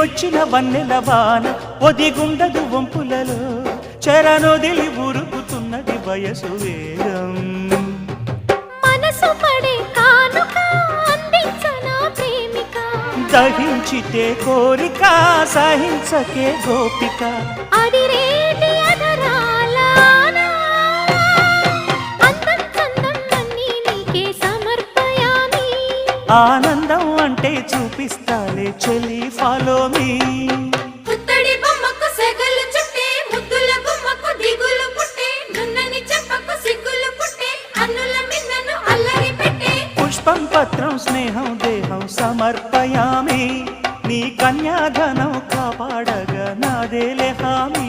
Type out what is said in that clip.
దిగొచ్చిన వన్నెల వాన ఒదిగుండదు వంపులలో చెరనొదిలి ఉరుకుతున్నది వయసు వేగం మనసు పడే కానుక అందించనా ప్రేమిక దహించితే కోరిక సహించకే గోపిక అడిరేటి అధరాల అందం చందం అన్నీ నీకే సమర్పయామి ఆనందం అంటే చూపిస్తాలే చెలి ఫాలో మీ పుత్తడి బొమ్మకు సెగలు చుట్టే ముద్దుల గుమ్మకు దిగులు పుట్టే నున్నని చెప్పకు సిగ్గులు పుట్టే అన్నుల మిన్నను అల్లరి పెట్టే పుష్పం పత్రం స్నేహం దేహం సమర్పయామి నీ కన్యాధనం కాపాడగా నాదేలే హామీ